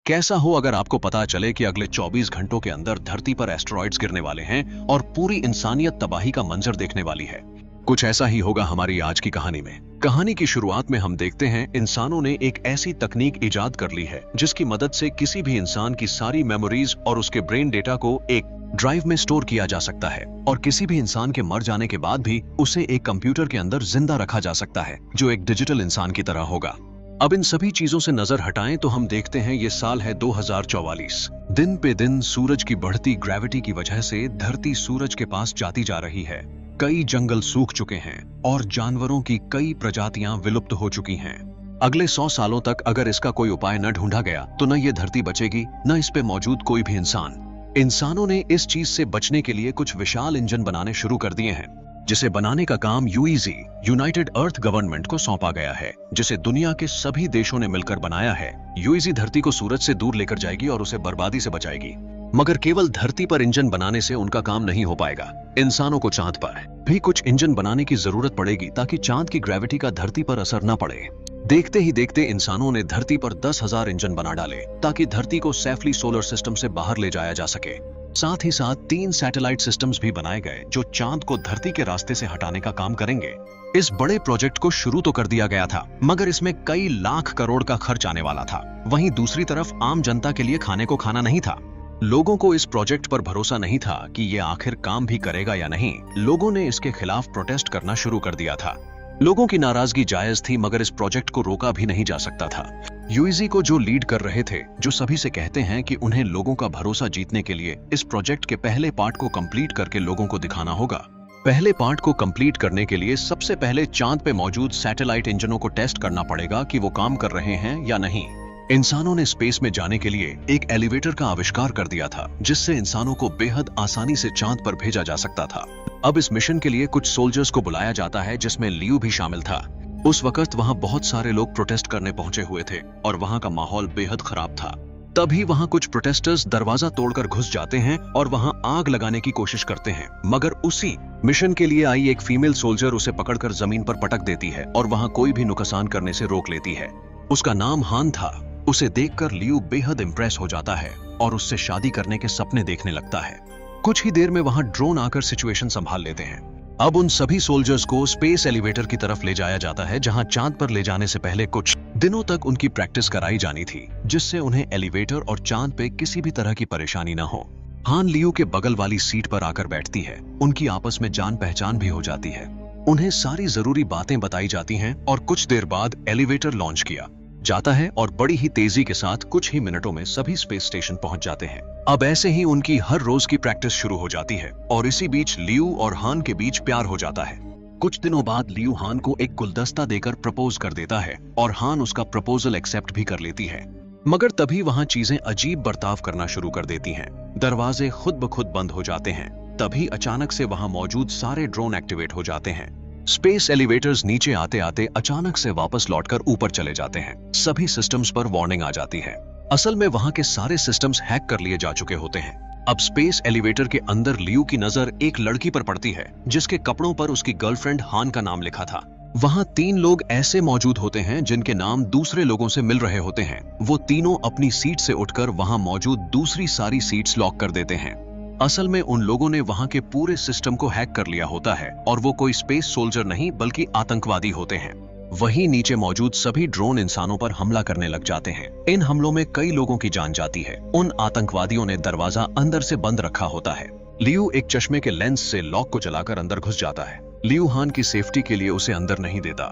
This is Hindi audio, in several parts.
कैसा हो अगर आपको पता चले कि अगले 24 घंटों के अंदर धरती पर एस्टेरॉइड्स गिरने वाले हैं और पूरी इंसानियत तबाही का मंजर देखने वाली है। कुछ ऐसा ही होगा हमारी आज की कहानी में। कहानी की शुरुआत में हम देखते हैं इंसानों ने एक ऐसी तकनीक इजाद कर ली है जिसकी मदद से किसी भी इंसान की सारी मेमोरीज और उसके ब्रेन डेटा को एक ड्राइव में स्टोर किया जा सकता है और किसी भी इंसान के मर जाने के बाद भी उसे एक कंप्यूटर के अंदर जिंदा रखा जा सकता है जो एक डिजिटल इंसान की तरह होगा। अब इन सभी चीजों से नजर हटाएं तो हम देखते हैं ये साल है 2044। दिन पे दिन सूरज की बढ़ती ग्रेविटी की वजह से धरती सूरज के पास जाती जा रही है। कई जंगल सूख चुके हैं और जानवरों की कई प्रजातियां विलुप्त हो चुकी हैं। अगले 100 सालों तक अगर इसका कोई उपाय न ढूंढा गया तो न ये धरती बचेगी न इस पे मौजूद कोई भी इंसान। इंसानों ने इस चीज से बचने के लिए कुछ विशाल इंजन बनाने शुरू कर दिए हैं जिसे बनाने का काम यूईजी यूनाइटेड अर्थ गवर्नमेंट को सौंपा गया है, जिसे दुनिया के सभी देशों ने मिलकर बनाया है। यूईजी धरती को सूरज से दूर लेकर जाएगी और उसे बर्बादी से बचाएगी। मगर केवल धरती पर इंजन बनाने से उनका काम नहीं हो पाएगा। इंसानों को चांद पर भी कुछ इंजन बनाने की जरूरत पड़ेगी ताकि चांद की ग्रेविटी का धरती पर असर न पड़े। देखते ही देखते इंसानों ने धरती पर 10,000 इंजन बना डाले ताकि धरती को सेफली सोलर सिस्टम से बाहर ले जाया जा सके। साथ ही साथ 3 सैटेलाइट सिस्टम्स भी बनाए गए जो चांद को धरती के रास्ते से हटाने का काम करेंगे। इस बड़े प्रोजेक्ट को शुरू तो कर दिया गया था मगर इसमें कई लाख करोड़ का खर्च आने वाला था। वहीं दूसरी तरफ आम जनता के लिए खाने को खाना नहीं था। लोगों को इस प्रोजेक्ट पर भरोसा नहीं था कि ये आखिर काम भी करेगा या नहीं। लोगों ने इसके खिलाफ प्रोटेस्ट करना शुरू कर दिया था। लोगों की नाराजगी जायज थी मगर इस प्रोजेक्ट को रोका भी नहीं जा सकता था। यूईजी को जो लीड कर रहे थे, जो सभी से कहते हैं कि उन्हें लोगों का भरोसा जीतने के लिए इस प्रोजेक्ट के पहले पार्ट को कंप्लीट करके लोगों को दिखाना होगा। पहले पार्ट को कंप्लीट करने के लिए सबसे पहले चांद पे मौजूद सैटेलाइट इंजनों को टेस्ट करना पड़ेगा कि वो काम कर रहे हैं या नहीं। इंसानों ने स्पेस में जाने के लिए एक एलिवेटर का आविष्कार कर दिया था जिससे इंसानों को बेहद आसानी से चांद पर भेजा जा सकता था। अब इस मिशन के लिए कुछ सोल्जर्स को बुलाया जाता है जिसमें लियू भी शामिल था। उस वक्त वहां बहुत सारे लोग प्रोटेस्ट करने पहुंचे हुए थे और वहां का माहौल बेहद खराब था। तभी वहां कुछ प्रोटेस्टर्स दरवाजा तोड़कर घुस जाते हैं और वहां आग लगाने की कोशिश करते हैं मगर उसी मिशन के लिए आई एक फीमेल सोल्जर उसे पकड़कर जमीन पर पटक देती है और वहां कोई भी नुकसान करने से रोक लेती है। उसका नाम हान था। उसे देखकर लियू बेहद इंप्रेस हो जाता है और उससे शादी करने के सपने देखने लगता है। कुछ ही देर में वहां ड्रोन आकर सिचुएशन संभाल लेते हैं। अब उन सभी सोल्जर्स को स्पेस एलिवेटर की तरफ ले जाया जाता है जहां चांद पर ले जाने से पहले कुछ दिनों तक उनकी प्रैक्टिस कराई जानी थी जिससे उन्हें एलिवेटर और चांद पे किसी भी तरह की परेशानी न हो। हान लियू के बगल वाली सीट पर आकर बैठती है। उनकी आपस में जान पहचान भी हो जाती है। उन्हें सारी जरूरी बातें बताई जाती हैं और कुछ देर बाद एलिवेटर लॉन्च किया जाता है और बड़ी ही तेजी के साथ कुछ ही मिनटों में सभी स्पेस स्टेशन पहुंच जाते हैं। अब ऐसे ही उनकी हर रोज की प्रैक्टिस शुरू हो जाती है और इसी बीच लियू और हान के बीच प्यार हो जाता है। कुछ दिनों बाद लियू हान को एक गुलदस्ता देकर प्रपोज कर देता है और हान उसका प्रपोजल एक्सेप्ट भी कर लेती है। मगर तभी वहां चीजें अजीब बर्ताव करना शुरू कर देती हैं। दरवाजे खुद ब खुद बंद हो जाते हैं। तभी अचानक से वहां मौजूद सारे ड्रोन एक्टिवेट हो जाते हैं। स्पेस एलिवेटर्स नीचे आते आते अचानक से वापस लौटकर ऊपर चले जाते हैं। सभी सिस्टम्स पर वार्निंग आ जाती है। असल में वहां के सारे सिस्टम्स हैक कर लिए जा चुके होते हैं। अब स्पेस एलिवेटर के अंदर लियू की नजर एक लड़की पर पड़ती है जिसके कपड़ों पर उसकी गर्लफ्रेंड हान का नाम लिखा था। वहां 3 लोग ऐसे मौजूद होते हैं जिनके नाम दूसरे लोगों से मिल रहे होते हैं। वो तीनों अपनी सीट से उठकर वहां मौजूद दूसरी सारी सीट्स लॉक कर देते हैं। असल में उन लोगों ने वहां के पूरे सिस्टम को हैक कर लिया होता है और वो कोई स्पेस सोल्जर नहीं बल्कि आतंकवादी होते हैं। वहीं नीचे मौजूद सभी ड्रोन इंसानों पर हमला करने लग जाते हैं। इन हमलों में कई लोगों की जान जाती है। उन आतंकवादियों ने दरवाजा अंदर से बंद रखा होता है। लियू एक चश्मे के लेंस से लॉक को जलाकर अंदर घुस जाता है। लियू हान की सेफ्टी के लिए उसे अंदर नहीं देता।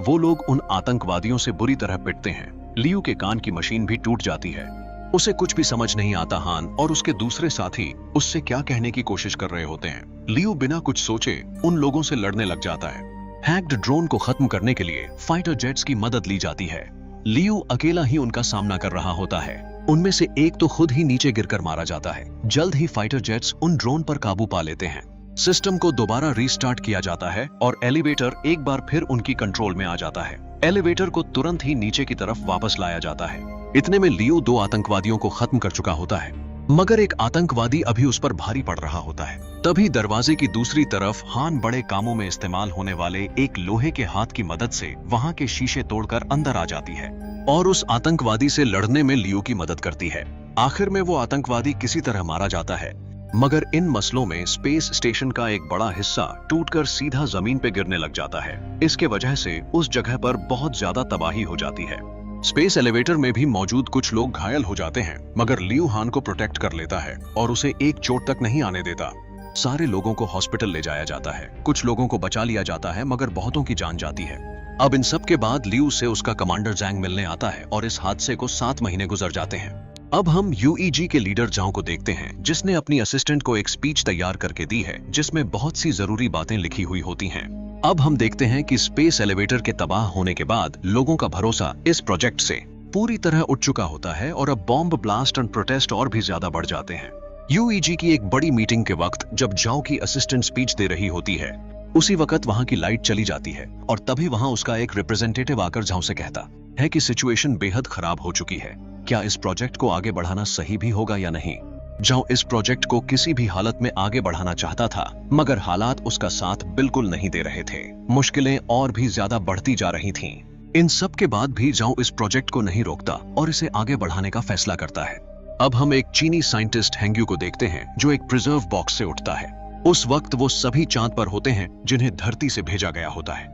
वो लोग उन आतंकवादियों से बुरी तरह पिटते हैं। लियू के कान की मशीन भी टूट जाती है। उसे कुछ भी समझ नहीं आता। हान और उसके दूसरे साथी उससे क्या कहने की कोशिश कर रहे होते हैं। लियू बिना कुछ सोचे उन लोगों से लड़ने लग जाता है। हैक्ड ड्रोन को खत्म करने के लिए फाइटर जेट्स की मदद ली जाती है। लियू अकेला ही उनका सामना कर रहा होता है। उनमें से एक तो खुद ही नीचे गिरकर मारा जाता है। जल्द ही फाइटर जेट्स उन ड्रोन पर काबू पा लेते हैं। सिस्टम को दोबारा रीस्टार्ट किया जाता है और एलिवेटर एक बार फिर उनकी कंट्रोल में आ जाता है। एलिवेटर को तुरंत ही नीचे की तरफ वापस लाया जाता है। इतने में लियू 2 आतंकवादियों को खत्म कर चुका होता है मगर एक आतंकवादी अभी उस पर भारी पड़ रहा होता है। तभी दरवाजे की दूसरी तरफ हान बड़े कामों में इस्तेमाल होने वाले एक लोहे के हाथ की मदद से वहां के शीशे तोड़कर अंदर आ जाती है और उस आतंकवादी से लड़ने में लियो की मदद करती है। आखिर में वो आतंकवादी किसी तरह मारा जाता है, मगर इन मसलों में स्पेस स्टेशन का एक बड़ा हिस्सा टूटकर सीधा जमीन पे गिरने लग जाता है। इसके वजह से उस जगह पर बहुत ज्यादा तबाही हो जाती है। स्पेस एलिवेटर में भी मौजूद कुछ लोग घायल हो जाते हैं, मगर लियू हान को प्रोटेक्ट कर लेता है और उसे एक चोट तक नहीं आने देता। सारे लोगों को हॉस्पिटल ले जाया जाता है। कुछ लोगों को बचा लिया जाता है, मगर बहुतों की जान जाती है। अब इन सब के बाद लियू से उसका कमांडर जैंग मिलने आता है और इस हादसे को 7 महीने गुजर जाते हैं। अब हम यूईजी के लीडर जाओ को देखते हैं, जिसने अपनी असिस्टेंट को एक स्पीच तैयार करके दी है जिसमें बहुत सी जरूरी बातें लिखी हुई होती हैं। अब हम देखते हैं कि स्पेस एलिवेटर के तबाह होने के बाद लोगों का भरोसा इस प्रोजेक्ट से पूरी तरह उठ चुका होता है और अब बॉम्ब ब्लास्ट और प्रोटेस्ट और भी ज्यादा बढ़ जाते हैं। यूईजी की एक बड़ी मीटिंग के वक्त जब जाओ की असिस्टेंट स्पीच दे रही होती है, उसी वक्त वहां की लाइट चली जाती है और तभी वहां उसका एक रिप्रेजेंटेटिव आकर जाओ से कहता है कि सिचुएशन बेहद खराब हो चुकी है। क्या इस प्रोजेक्ट को आगे बढ़ाना सही भी होगा या नहीं? जाओ इस प्रोजेक्ट को किसी भी हालत में आगे बढ़ाना चाहता था, मगर हालात उसका साथ बिल्कुल नहीं दे रहे थे। मुश्किलें और भी ज्यादा बढ़ती जा रही थीं। इन सब के बाद भी जाओ इस प्रोजेक्ट को नहीं रोकता और इसे आगे बढ़ाने का फैसला करता है। अब हम एक चीनी साइंटिस्ट हेंग्यू को देखते हैं जो एक प्रिजर्व बॉक्स से उठता है। उस वक्त वो सभी चांद पर होते हैं जिन्हें धरती से भेजा गया होता है।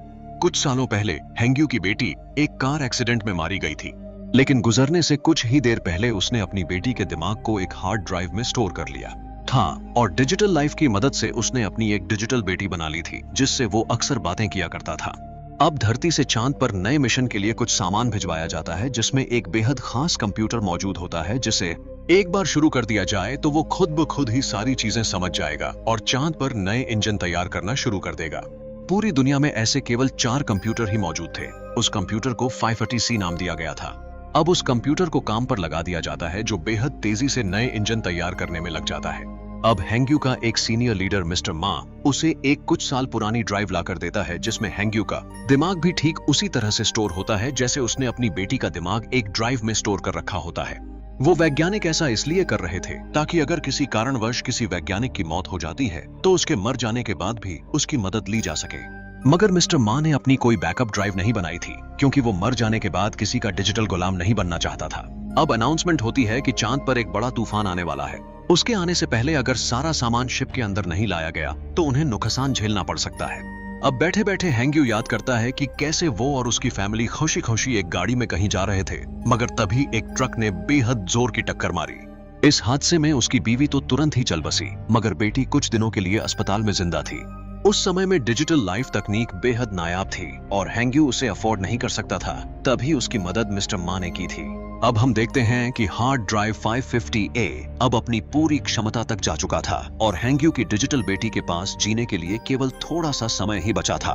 कुछ सालों पहले हेंग्यू की बेटी एक कार एक्सीडेंट में मारी गई थी, लेकिन गुजरने से कुछ ही देर पहले उसने अपनी बेटी के दिमाग को एक हार्ड ड्राइव में स्टोर कर लिया था और डिजिटल लाइफ की मदद से उसने अपनी एक डिजिटल बेटी बना ली थी जिससे वो अक्सर बातें किया करता था। अब धरती से चांद पर नए मिशन के लिए कुछ सामान भिजवाया जाता है जिसमें एक बेहद खास कंप्यूटर मौजूद होता है जिसे एक बार शुरू कर दिया जाए तो वो खुद ब खुद ही सारी चीजें समझ जाएगा और चांद पर नए इंजन तैयार करना शुरू कर देगा। पूरी दुनिया में ऐसे केवल 4 कंप्यूटर ही मौजूद थे। उस कंप्यूटर को 530C नाम दिया गया था। अब उस कंप्यूटर को काम पर लगा दिया जाता है जो बेहद तेजी से नए इंजन तैयार करने में लग जाता है। अब हेंग्यू का एक सीनियर लीडर मिस्टर मा उसे एक कुछ साल पुरानी ड्राइव लाकर देता है जिसमें हेंग्यू का दिमाग भी ठीक उसी तरह से स्टोर होता है जैसे उसने अपनी बेटी का दिमाग एक ड्राइव में स्टोर कर रखा होता है। वो वैज्ञानिक ऐसा इसलिए कर रहे थे ताकि अगर किसी कारणवश किसी वैज्ञानिक की मौत हो जाती है तो उसके मर जाने के बाद भी उसकी मदद ली जा सके। मगर मिस्टर मा ने अपनी कोई बैकअप ड्राइव नहीं बनाई थी क्योंकि वो मर जाने के बाद किसी का डिजिटल गुलाम नहीं बनना चाहता था। अब अनाउंसमेंट होती है कि चांद पर एक बड़ा तूफान आने वाला है। उसके आने से पहले अगर सारा सामान शिप के अंदर नहीं लाया गया तो उन्हें नुकसान झेलना पड़ सकता है। अब बैठे बैठे हेंग्यू याद करता है कि कैसे वो और उसकी फैमिली खुशी खुशी एक गाड़ी में कहीं जा रहे थे, मगर तभी एक ट्रक ने बेहद जोर की टक्कर मारी। इस हादसे में उसकी बीवी तो तुरंत ही चल बसी, मगर बेटी कुछ दिनों के लिए अस्पताल में जिंदा थी। उस समय में डिजिटल लाइफ तकनीक बेहद नायाब थी और हेंग्यू उसे अफोर्ड नहीं कर सकता था, तभी उसकी मदद मिस्टर मा ने की थी। अब हम देखते हैं कि हार्ड ड्राइव 550A अब अपनी पूरी क्षमता तक जा चुका था और हेंग्यू की डिजिटल बेटी के पास जीने के लिए केवल थोड़ा सा समय ही बचा था।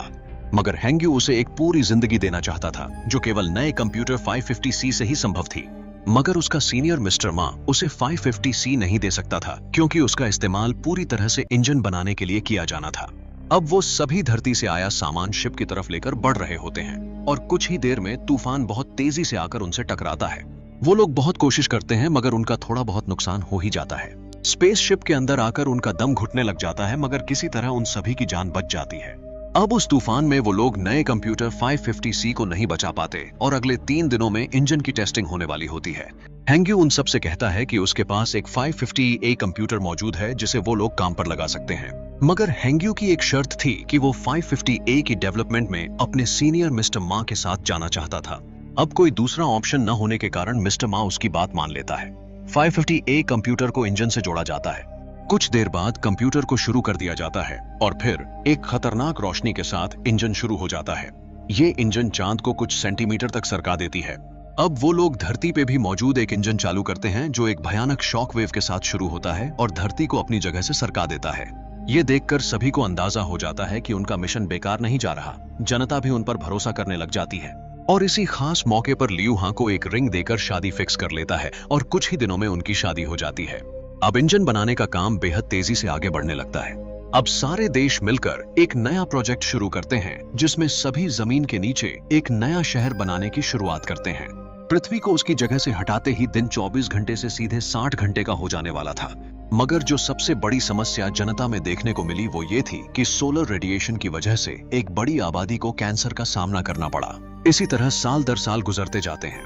मगर हेंग्यू उसे एक पूरी जिंदगी देना चाहता था जो केवल नए कंप्यूटर 550C से ही संभव थी। मगर उसका सीनियर मिस्टर मा उसे 550C नहीं दे सकता था क्योंकि उसका इस्तेमाल पूरी तरह से इंजन बनाने के लिए किया जाना था। अब वो सभी धरती से आया सामान शिप की तरफ लेकर बढ़ रहे होते हैं और कुछ ही देर में तूफान बहुत तेजी से आकर उनसे टकराता है। वो लोग बहुत कोशिश करते हैं मगर उनका थोड़ा बहुत नुकसान हो ही जाता है। स्पेस शिप के अंदर आकर उनका दम घुटने लग जाता है, मगर किसी तरह उन सभी की जान बच जाती है। अब उस तूफान में वो लोग नए कंप्यूटर 550C को नहीं बचा पाते और अगले 3 दिनों में इंजन की टेस्टिंग होने वाली होती है। हेंग्यू उन सब से कहता है कि उसके पास एक 550A कंप्यूटर मौजूद है जिसे वो लोग काम पर लगा सकते हैं, मगर हेंग्यू की एक शर्त थी कि वो 550A की डेवलपमेंट में अपने सीनियर मिस्टर मा के साथ जाना चाहता था। अब कोई दूसरा ऑप्शन न होने के कारण मिस्टर मा उसकी बात मान लेता है। 550A कंप्यूटर को इंजन से जोड़ा जाता है। कुछ देर बाद कंप्यूटर को शुरू कर दिया जाता है और फिर एक खतरनाक रोशनी के साथ इंजन शुरू हो जाता है। ये इंजन चांद को कुछ सेंटीमीटर तक सरका देती है। अब वो लोग धरती पे भी मौजूद एक इंजन चालू करते हैं जो एक भयानक शॉक वेव के साथ शुरू होता है और धरती को अपनी जगह से सरका देता है। ये देखकर सभी को अंदाजा हो जाता है कि उनका मिशन बेकार नहीं जा रहा। जनता भी उन पर भरोसा करने लग जाती है और इसी खास मौके पर लियू हां को एक रिंग देकर शादी फिक्स कर लेता है और कुछ ही दिनों में उनकी शादी हो जाती है। अब इंजन बनाने का काम बेहद तेजी से आगे बढ़ने लगता है। अब सारे देश मिलकर एक नया प्रोजेक्ट शुरू करते हैं जिसमें सभी जमीन के नीचे एक नया शहर बनाने की शुरुआत करते हैं। पृथ्वी को उसकी जगह से हटाते ही दिन 24 घंटे से सीधे 60 घंटे का हो जाने वाला था। मगर जो सबसे बड़ी समस्या जनता में देखने को मिली वो ये थी कि सोलर रेडिएशन की वजह से एक बड़ी आबादी को कैंसर का सामना करना पड़ा। इसी तरह साल दर साल गुजरते जाते हैं।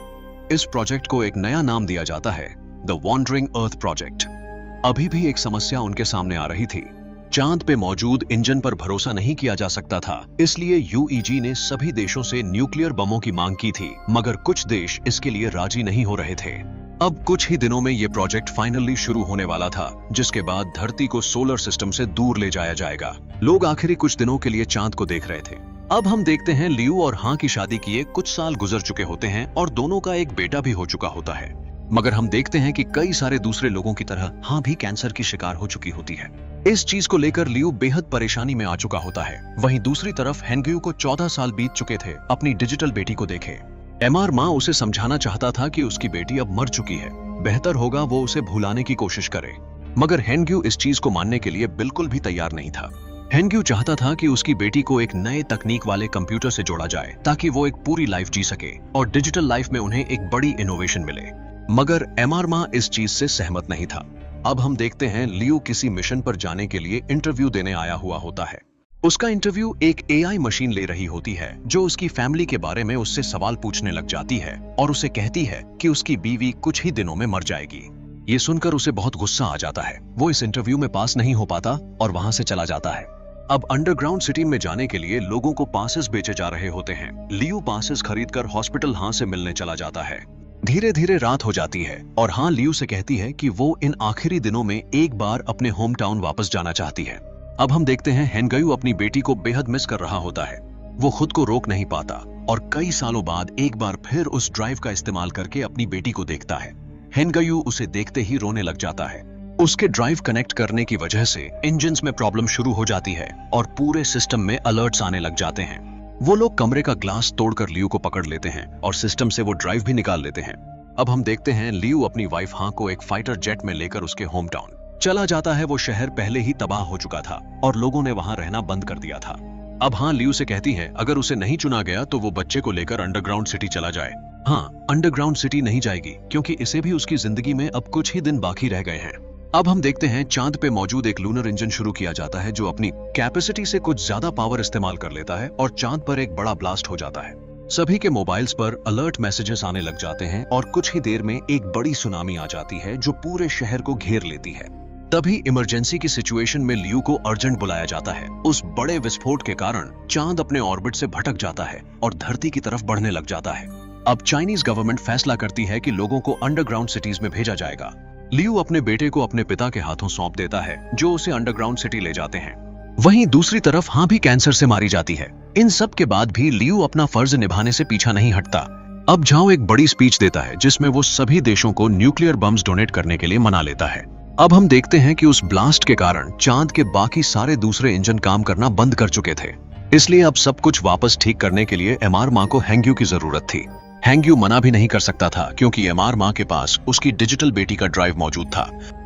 इस प्रोजेक्ट को एक नया नाम दिया जाता है, द वॉन्डरिंग अर्थ प्रोजेक्ट। अभी भी एक समस्या उनके सामने आ रही थी। चांद पे मौजूद इंजन पर भरोसा नहीं किया जा सकता था, इसलिए यूईजी ने सभी देशों से न्यूक्लियर बमों की मांग की थी, मगर कुछ देश इसके लिए राजी नहीं हो रहे थे। अब कुछ ही दिनों में ये प्रोजेक्ट फाइनली शुरू होने वाला था, जिसके बाद धरती को सोलर सिस्टम से दूर ले जाया जाएगा। लोग आखिरी कुछ दिनों के लिए चांद को देख रहे थे। अब हम देखते हैं लियू और हां की शादी किए कुछ साल गुजर चुके होते हैं और दोनों का एक बेटा भी हो चुका होता है, मगर हम देखते हैं कि कई सारे दूसरे लोगों की तरह हां भी कैंसर की शिकार हो चुकी होती है। इस चीज को लेकर लियू बेहद परेशानी में आ चुका होता है। वहीं दूसरी तरफ हेंग्यू को 14 साल बीत चुके थे अपनी डिजिटल बेटी को देखे। एमआर मां उसे समझाना चाहता था कि उसकी बेटी अब मर चुकी है, बेहतर होगा वो उसे भुलाने की कोशिश करे, मगर हेंग्यू इस चीज को मानने के लिए बिल्कुल भी तैयार नहीं था। हेंग्यू चाहता था कि उसकी बेटी को एक नए तकनीक वाले कंप्यूटर से जोड़ा जाए ताकि वो एक पूरी लाइफ जी सके और डिजिटल लाइफ में उन्हें एक बड़ी इनोवेशन मिले, मगर एमआर मां इस चीज से सहमत नहीं था। अब हम देखते हैं लियू किसी मिशन पर जाने के लिए इंटरव्यू देने आया हुआ होता है। उसका इंटरव्यू एक एआई मशीन ले रही होती है जो उसकी फैमिली के बारे में उससे सवाल पूछने लग जाती है और उसे कहती है कि उसकी बीवी कुछ ही दिनों में मर जाएगी। ये सुनकर उसे बहुत गुस्सा आ जाता है। वो इस इंटरव्यू में पास नहीं हो पाता और वहां से चला जाता है। अब अंडरग्राउंड सिटी में जाने के लिए लोगों को पासेस बेचे जा रहे होते हैं। लियू पासेस खरीदकर हॉस्पिटल हां से मिलने चला जाता है। धीरे धीरे रात हो जाती है और हां लियू से कहती है कि वो इन आखिरी दिनों में एक बार अपने होम टाउन वापस जाना चाहती है। अब हम देखते हैं हेंग्यू अपनी बेटी को बेहद मिस कर रहा होता है। वो खुद को रोक नहीं पाता और कई सालों बाद एक बार फिर उस ड्राइव का इस्तेमाल करके अपनी बेटी को देखता है। हेंग्यू उसे देखते ही रोने लग जाता है। उसके ड्राइव कनेक्ट करने की वजह से इंजन्स में प्रॉब्लम शुरू हो जाती है और पूरे सिस्टम में अलर्ट्स आने लग जाते हैं। वो लोग कमरे का ग्लास तोड़कर लियू को पकड़ लेते हैं और सिस्टम से वो ड्राइव भी निकाल लेते हैं। अब हम देखते हैं लियू अपनी वाइफ हां को एक फाइटर जेट में लेकर उसके होम टाउन चला जाता है। वो शहर पहले ही तबाह हो चुका था और लोगों ने वहां रहना बंद कर दिया था। अब हां लियू से कहती है अगर उसे नहीं चुना गया तो वो बच्चे को लेकर अंडरग्राउंड सिटी चला जाए। हाँ, अंडरग्राउंड सिटी नहीं जाएगी क्योंकि इसे भी उसकी जिंदगी में अब कुछ ही दिन बाकी रह गए हैं। अब हम देखते हैं चांद पे मौजूद एक लूनर इंजन शुरू किया जाता है जो अपनी कैपेसिटी से कुछ ज्यादा पावर इस्तेमाल कर लेता है और चांद पर एक बड़ा ब्लास्ट हो जाता है। सभी के मोबाइल्स पर अलर्ट मैसेजेस आने लग जाते हैं और कुछ ही देर में एक बड़ी सुनामी आ जाती है जो पूरे शहर को घेर लेती है। तभी इमरजेंसी की सिचुएशन में लियू को अर्जेंट बुलाया जाता है। उस बड़े विस्फोट के कारण चांद अपने ऑर्बिट से भटक जाता है और धरती की तरफ बढ़ने लग जाता है। अब चाइनीज गवर्नमेंट फैसला करती है कि लोगों को अंडरग्राउंड सिटीज में भेजा जाएगा। लियू अपने बेटे को अपने पिता के हाथों सौंप देता है जो उसे अंडरग्राउंड सिटी ले जाते हैं। वहीं दूसरी तरफ हां भी कैंसर से मारी जाती है। इन सब के बाद भी लियू अपना फर्ज निभाने से पीछा नहीं हटता। अब झाओ एक बड़ी स्पीच देता है जिसमें वो सभी देशों को न्यूक्लियर बम्स डोनेट करने के लिए मना लेता है। अब हम देखते हैं कि उस ब्लास्ट के कारण चांद के बाकी सारे दूसरे इंजन काम करना बंद कर चुके थे, इसलिए अब सब कुछ वापस ठीक करने के लिए एमआर मां को हेंग्यू की जरूरत थी। हेंग्यू मना भी नहीं कर सकता था क्योंकि एमआर मां के पास उसकी डिजिटल बेटी का ड्राइव मौजूद था।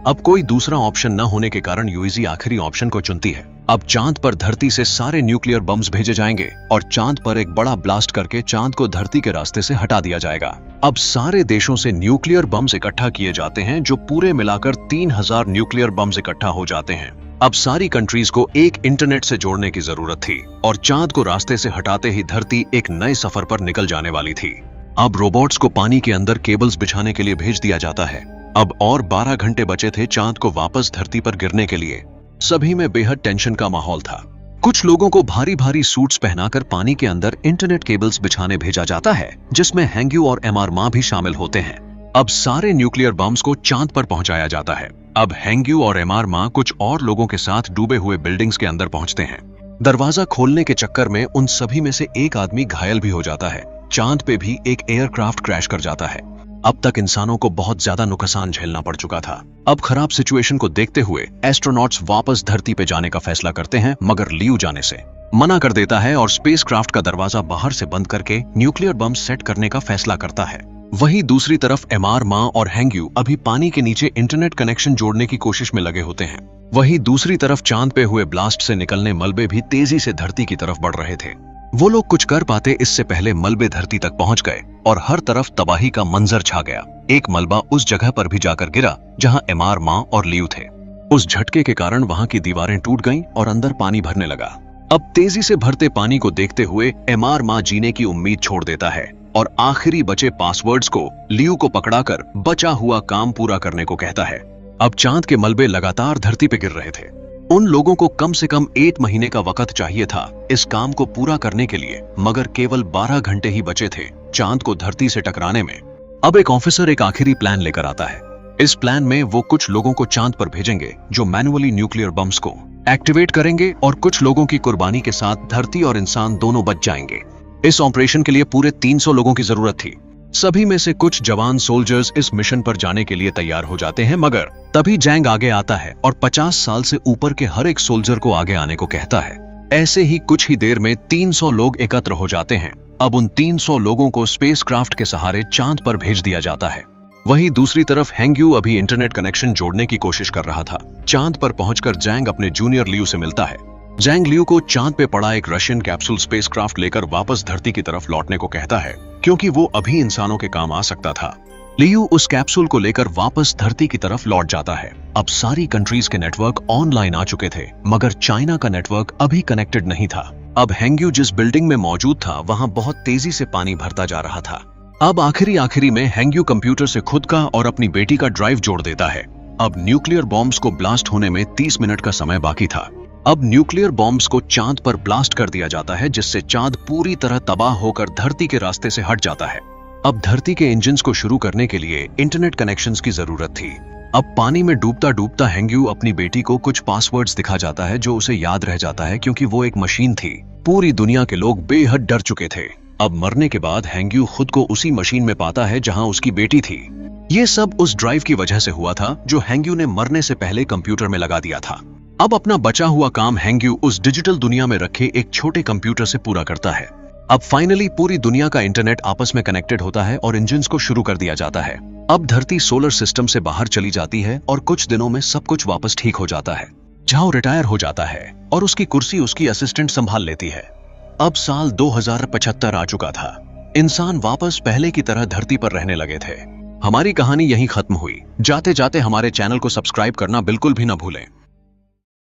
अब कोई दूसरा ऑप्शन न होने के कारण यूईजी आखिरी ऑप्शन को चुनती है। अब चांद पर धरती से सारे न्यूक्लियर बम्स भेजे जाएंगे और चांद पर एक बड़ा ब्लास्ट करके चांद को धरती के रास्ते से हटा दिया जाएगा। अब सारे देशों से न्यूक्लियर बम्स इकट्ठा किए जाते हैं जो पूरे मिलाकर 3000 न्यूक्लियर बम्स इकट्ठा हो जाते हैं। अब सारी कंट्रीज को एक इंटरनेट से जोड़ने की जरूरत थी और चांद को रास्ते से हटाते ही धरती एक नए सफर पर निकल जाने वाली थी। अब रोबोट्स को पानी के अंदर केबल्स बिछाने के लिए भेज दिया जाता है। अब और 12 घंटे बचे थे चांद को वापस धरती पर गिरने के लिए। सभी में बेहद टेंशन का माहौल था। कुछ लोगों को भारी भारी सूट्स पहनाकर पानी के अंदर इंटरनेट केबल्स बिछाने भेजा जाता है जिसमें हेंग्यू और एमआर मां भी शामिल होते हैं। अब सारे न्यूक्लियर बम्स को चांद पर पहुंचाया जाता है। अब हेंग्यू और एमआर मां कुछ और लोगों के साथ डूबे हुए बिल्डिंग्स के अंदर पहुंचते हैं। दरवाजा खोलने के चक्कर में उन सभी में से एक आदमी घायल भी हो जाता है। चांद पे भी एक एयरक्राफ्ट क्रैश कर जाता है। अब तक इंसानों को बहुत ज्यादा नुकसान झेलना पड़ चुका था। अब खराब सिचुएशन को देखते हुए एस्ट्रोनॉट्स वापस धरती पे जाने का फैसला करते हैं, मगर लियू जाने से मना कर देता है और स्पेसक्राफ्ट का दरवाजा बाहर से बंद करके न्यूक्लियर बम सेट करने का फैसला करता है। वहीं दूसरी तरफ एमआर मां और हेंग्यू अभी पानी के नीचे इंटरनेट कनेक्शन जोड़ने की कोशिश में लगे होते हैं। वहीं दूसरी तरफ चांद पे हुए ब्लास्ट से निकलने मलबे भी तेजी से धरती की तरफ बढ़ रहे थे। वो लोग कुछ कर पाते इससे पहले मलबे धरती तक पहुंच गए और हर तरफ तबाही का मंजर छा गया। एक मलबा उस जगह पर भी जाकर गिरा जहां एमआर मां और लियू थे। उस झटके के कारण वहां की दीवारें टूट गईं और अंदर पानी भरने लगा। अब तेजी से भरते पानी को देखते हुए एमआर मां जीने की उम्मीद छोड़ देता है। और आखिरी बचे पासवर्ड्स को लियू को पकड़ाकर बचा हुआ काम पूरा करने को कहता है। अब चांद के मलबे लगातार धरती पे गिर रहे थे। उन लोगों को कम से कम 1 महीने का वक्त चाहिए था इस काम को पूरा करने के लिए, मगर केवल 12 घंटे ही बचे थे चांद को धरती से टकराने में। अब एक ऑफिसर एक आखिरी प्लान लेकर आता है। इस प्लान में वो कुछ लोगों को चांद पर भेजेंगे जो मैन्युअली न्यूक्लियर बम्स को एक्टिवेट करेंगे और कुछ लोगों की कुर्बानी के साथ धरती और इंसान दोनों बच जाएंगे। इस ऑपरेशन के लिए पूरे 300 लोगों की जरूरत थी। सभी में से कुछ जवान सोल्जर्स इस मिशन पर जाने के लिए तैयार हो जाते हैं, मगर तभी जैंग आगे आता है और 50 साल से ऊपर के हर एक सोल्जर को आगे आने को कहता है। ऐसे ही कुछ ही देर में 300 लोग एकत्र हो जाते हैं। अब उन 300 लोगों को स्पेसक्राफ्ट के सहारे चांद पर भेज दिया जाता है। वहीं दूसरी तरफ हेंग्यू अभी इंटरनेट कनेक्शन जोड़ने की कोशिश कर रहा था। चांद पर पहुंचकर जैंग अपने जूनियर लियू से मिलता है। जैंग लियू को चांद पे पड़ा एक रशियन कैप्सूल स्पेसक्राफ्ट लेकर वापस धरती की तरफ लौटने को कहता है, क्योंकि वो अभी इंसानों के काम आ सकता था। लियू उस कैप्सूल को लेकर वापस धरती की तरफ लौट जाता है। अब सारी कंट्रीज के नेटवर्क ऑनलाइन आ चुके थे, मगर चाइना का नेटवर्क अभी कनेक्टेड नहीं था। अब हेंग्यू जिस बिल्डिंग में मौजूद था वहां बहुत तेजी से पानी भरता जा रहा था। अब आखिरी में हेंग्यू कंप्यूटर से खुद का और अपनी बेटी का ड्राइव जोड़ देता है। अब न्यूक्लियर बॉम्ब्स को ब्लास्ट होने में 30 मिनट का समय बाकी था। अब न्यूक्लियर बॉम्ब्स को चांद पर ब्लास्ट कर दिया जाता है, जिससे चांद पूरी तरह तबाह होकर धरती के रास्ते से हट जाता है। अब धरती के इंजन्स को शुरू करने के लिए इंटरनेट कनेक्शंस की जरूरत थी। अब पानी में डूबता डूबता हेंग्यू अपनी बेटी को कुछ पासवर्ड्स दिखा जाता है जो उसे याद रह जाता है, क्योंकि वो एक मशीन थी। पूरी दुनिया के लोग बेहद डर चुके थे। अब मरने के बाद हेंग्यू खुद को उसी मशीन में पाता है जहां उसकी बेटी थी। ये सब उस ड्राइव की वजह से हुआ था जो हेंग्यू ने मरने से पहले कंप्यूटर में लगा दिया था। अब अपना बचा हुआ काम हेंग्यू उस डिजिटल दुनिया में रखे एक छोटे कंप्यूटर से पूरा करता है। अब फाइनली पूरी दुनिया का इंटरनेट आपस में कनेक्टेड होता है और इंजन्स को शुरू कर दिया जाता है। अब धरती सोलर सिस्टम से बाहर चली जाती है और कुछ दिनों में सब कुछ वापस ठीक हो जाता है। झाओ रिटायर हो जाता है और उसकी कुर्सी उसकी असिस्टेंट संभाल लेती है। अब साल 2075 आ चुका था। इंसान वापस पहले की तरह धरती पर रहने लगे थे। हमारी कहानी यहीं खत्म हुई। जाते जाते हमारे चैनल को सब्सक्राइब करना बिल्कुल भी ना भूलें।